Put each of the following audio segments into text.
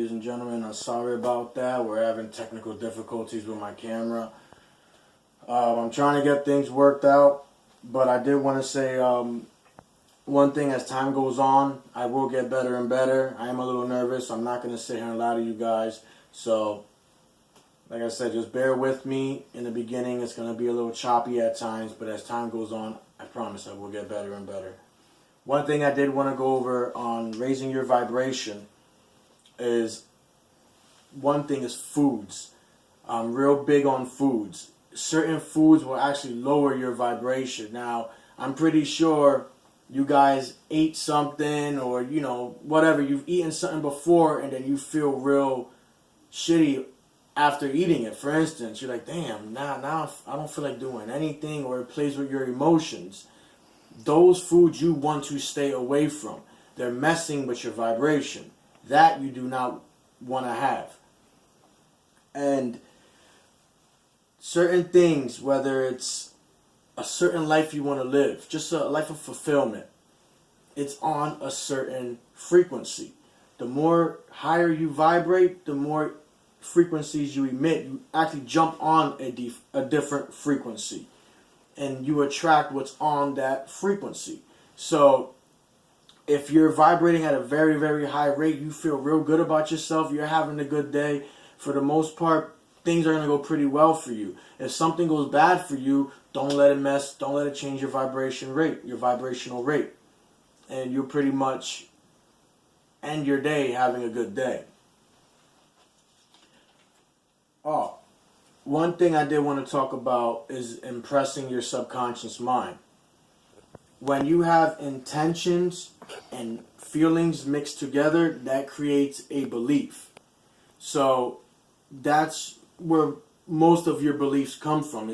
ladies and gentlemen. I'm sorry about that. We're having technical difficulties with my camera. I'm trying to get things worked out, but I did want to say one thing. As time goes on, I will get better and better. I am a little nervous. I'm not going to sit here and lie to you guys. So, like I said, just bear with me. In the beginning, it's going to be a little choppy at times, but as time goes on, I promise I will get better and better. One thing I did want to go over on raising your vibration is, one thing is foods. I'm real big on foods. Certain foods will actually lower your vibration. Now, I'm pretty sure you guys ate something, or, you know, whatever. You've eaten something before and then you feel real shitty after eating it. For instance, you're like, damn, now I don't feel like doing anything, or it plays with your emotions. Those foods you want to stay away from. They're messing with your vibration. That you do not want to have. And certain things, whether it's a certain life you want to live, just a life of fulfillment, it's on a certain frequency. The more higher you vibrate, the more frequencies you emit. You actually jump on a different frequency, and you attract what's on that frequency. So if you're vibrating at a very, very high rate, you feel real good about yourself, you're having a good day, for the most part, things are going to go pretty well for you. If something goes bad for you, don't let it change your vibration rate, your vibrational rate. And you'll pretty much end your day having a good day. Oh, one thing I did want to talk about is impressing your subconscious mind. When you have intentions and feelings mixed together, that creates a belief. So that's where most of your beliefs come from.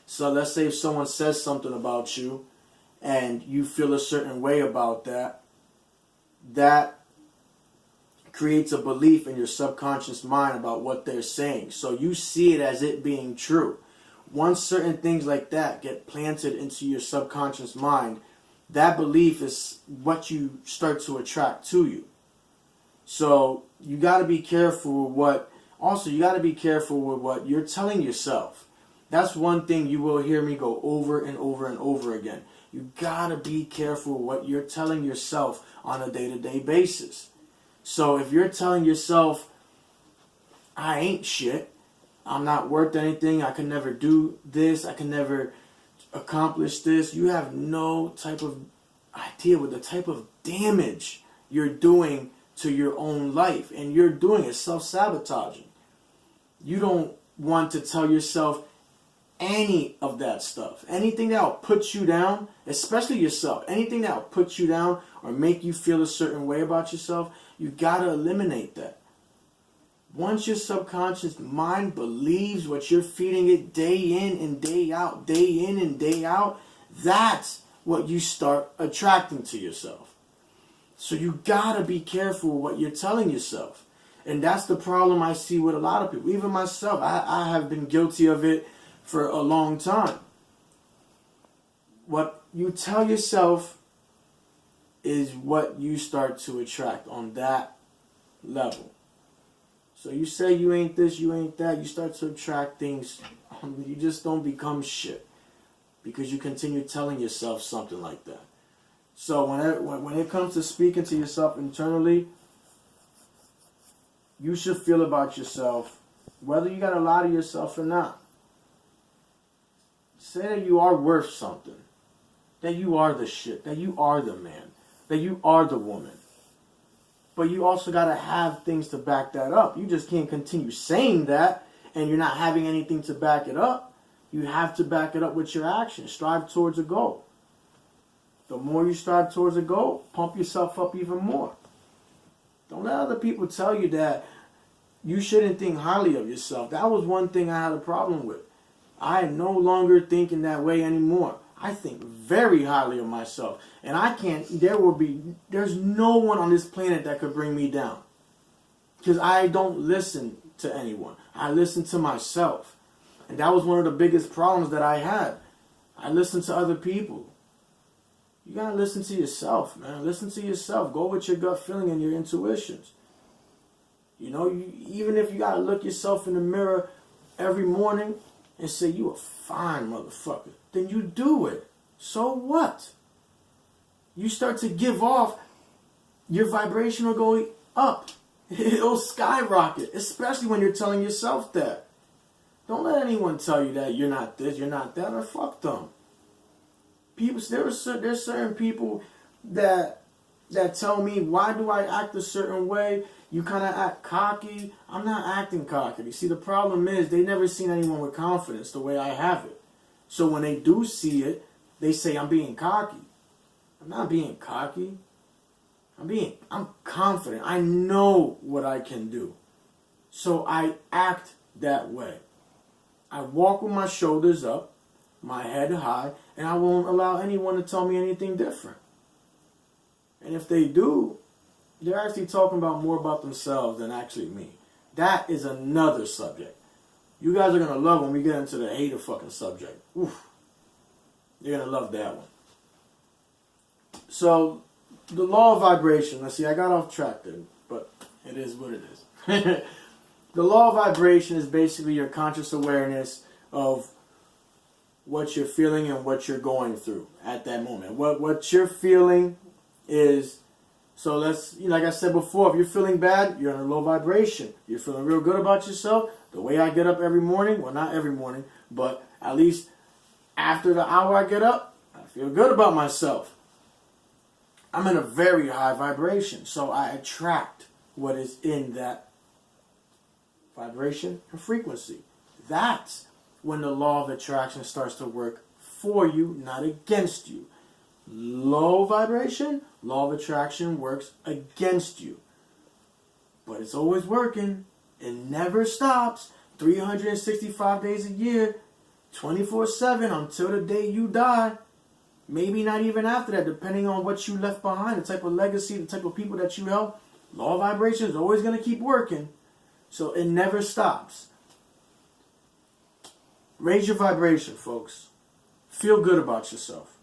So let's say if someone says something about you and you feel a certain way about that, that creates a belief in your subconscious mind about what they're saying. So you see it as it being true. Once certain things like that get planted into your subconscious mind, that belief is what you start to attract to you. So you got to be careful with what you're telling yourself. That's one thing you will hear me go over and over and over again. You got to be careful with what you're telling yourself on a day-to-day basis. So if you're telling yourself, I ain't shit, I'm not worth anything, I can never do this, I can never accomplish this, you have no type of idea what the type of damage you're doing to your own life. And you're doing it self-sabotaging. You don't want to tell yourself any of that stuff. Anything that will put you down, especially yourself, anything that will put you down or make you feel a certain way about yourself, you got to eliminate that. Once your subconscious mind believes what you're feeding it day in and day out, that's what you start attracting to yourself. So you got to be careful what you're telling yourself. And that's the problem I see with a lot of people. Even myself, I have been guilty of it for a long time. What you tell yourself is what you start to attract on that level. So you say you ain't this, you ain't that, you start to attract things. You just don't become shit because you continue telling yourself something like that. So when it comes to speaking to yourself internally, you should feel about yourself, whether you got to lie to yourself or not. Say that you are worth something, that you are the shit, that you are the man, that you are the woman. But you also got to have things to back that up. You just can't continue saying that and you're not having anything to back it up. You have to back it up with your actions. Strive towards a goal. The more you strive towards a goal, pump yourself up even more. Don't let other people tell you that you shouldn't think highly of yourself. That was one thing I had a problem with. I am no longer thinking that way anymore. I think very highly of myself. And there's no one on this planet that could bring me down. Because I don't listen to anyone. I listen to myself. And that was one of the biggest problems that I had. I listened to other people. You gotta listen to yourself, man. Listen to yourself. Go with your gut feeling and your intuitions. Even if you gotta look yourself in the mirror every morning and say you a fine motherfucker, then you do it. So what? You start to give off, your vibration will go up. It'll skyrocket, especially when you're telling yourself that. Don't let anyone tell you that you're not this, you're not that, or fuck them. There's certain people that tell me, why do I act a certain way? You kind of act cocky. I'm not acting cocky. You see, the problem is they never seen anyone with confidence the way I have it. So when they do see it, they say I'm being cocky. I'm not being cocky. I'm confident. I know what I can do. So I act that way. I walk with my shoulders up, my head high, and I won't allow anyone to tell me anything different. And if they do, they're actually talking about more about themselves than actually me. That is another subject. You guys are going to love when we get into the hater fucking subject. Oof. You're going to love that one. So, the law of vibration. Let's see, I got off track there, but it is what it is. The law of vibration is basically your conscious awareness of what you're feeling and what you're going through at that moment. What you're feeling is, so like I said before, if you're feeling bad, you're in a low vibration. You're feeling real good about yourself. The way I get up every morning, well, not every morning, but at least after the hour I get up, I feel good about myself. I'm in a very high vibration, so I attract what is in that vibration and frequency. That's when the law of attraction starts to work for you, not against you. Low vibration, law of attraction works against you. But it's always working. It never stops. 365 days a year, 24/7 until the day you die. Maybe not even after that, depending on what you left behind, the type of legacy, the type of people that you help. Law of vibration is always going to keep working. So it never stops. Raise your vibration, folks. Feel good about yourself.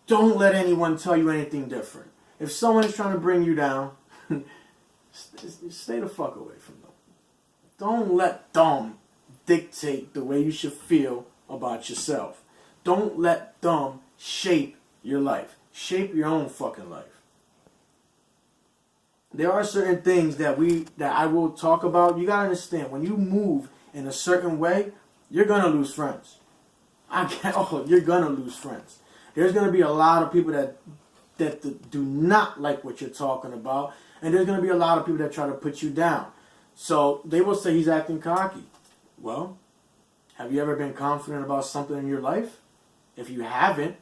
Don't let anyone tell you anything different. If someone is trying to bring you down, stay the fuck away from them. Don't let them dictate the way you should feel about yourself. Don't let them shape your life. Shape your own fucking life. There are certain things that I will talk about. You gotta understand, when you move in a certain way, you're gonna lose friends. You're gonna lose friends. There's gonna be a lot of people that do not like what you're talking about, and there's gonna be a lot of people that try to put you down. So they will say he's acting cocky. Well, have you ever been confident about something in your life? If you haven't,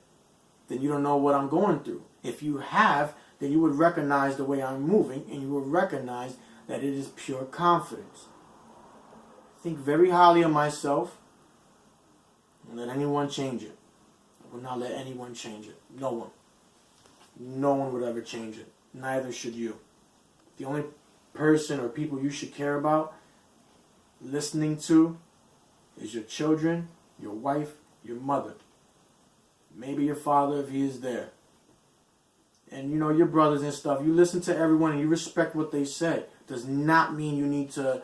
then you don't know what I'm going through. If you have, then you would recognize the way I'm moving, and you would recognize that it is pure confidence. I think very highly of myself. Don't let anyone change it. I will not let anyone change it. No one. No one would ever change it. Neither should you. The only person or people you should care about listening to is your children, your wife, your mother. Maybe your father if he is there. And your brothers and stuff. You listen to everyone and you respect what they say. Does not mean you need to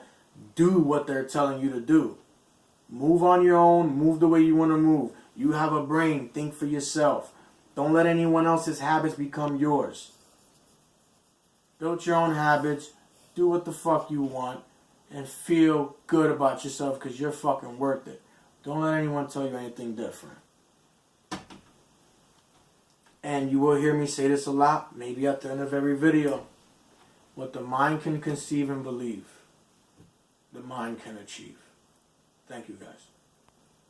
do what they're telling you to do. Move on your own. Move the way you want to move. You have a brain. Think for yourself. Don't let anyone else's habits become yours. Build your own habits. Do what the fuck you want. And feel good about yourself because you're fucking worth it. Don't let anyone tell you anything different. And you will hear me say this a lot, maybe at the end of every video. What the mind can conceive and believe, the mind can achieve. Thank you, guys.